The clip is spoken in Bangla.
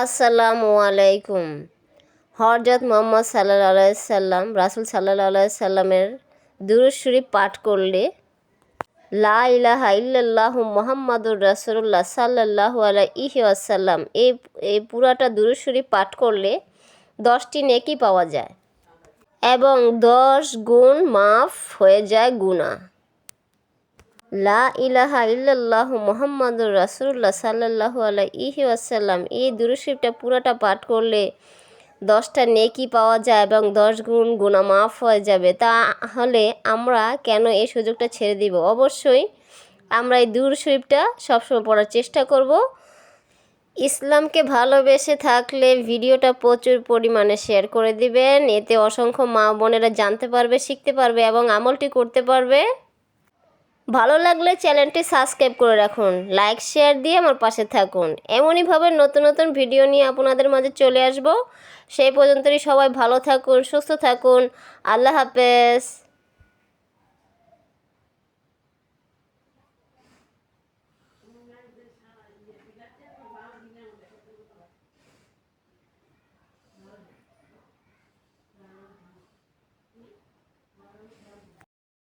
আসসালামু আলাইকুম। হযরত মুহাম্মদ সাল্লাল্লাহু আলাইহি সাল্লাম রাসূল সাল্লাল্লাহু আলাইহি সাল্লামের দুরূদ শরীফ পাঠ করলে লা ইলাহা ইল্লাল্লাহু মুহাম্মাদুর রাসূলুল্লাহ সাল্লাল্লাহু আলাইহি ওয়াসাল্লাম এই পুরাটা দুরূদ শরীফ পাঠ করলে 10টি নেকি পাওয়া যায় এবং 10 গুণ মাফ হয়ে যায় গুনাহ। লা ইলাহা ইল্লাল্লাহু মুহাম্মাদুর রাসূলুল্লাহ সাল্লাল্লাহু আলাইহি ওয়াসাল্লাম এই দুরূদ শরীফটা পুরোটা পাঠ করলে 10টা নেকি পাওয়া যায় এবং 10 গুণ গুনাহ মাফ হয়ে যাবে। তাহলে আমরা কেন এই সুযোগটা ছেড়ে দিব? অবশ্যই আমরা এই দুরূদ শরীফটা সবসময় পড়ার চেষ্টা করব। ইসলামকে ভালোবেসে থাকলে ভিডিওটা প্রচুর পরিমাণে শেয়ার করে দিবেন, এতে অসংখ্য মা বোনেরা জানতে পারবে, শিখতে পারবে এবং আমলটি করতে পারবে। ভালো লাগলে চ্যানেলটি সাবস্ক্রাইব করে রাখুন, লাইক শেয়ার দিয়ে আমার পাশে থাকুন। এমনইভাবে নতুন নতুন ভিডিও নিয়ে আপনাদের মাঝে চলে আসব। সেই পর্যন্তই সবাই ভালো থাকুন, সুস্থ থাকুন। আল্লাহ হাফেজ।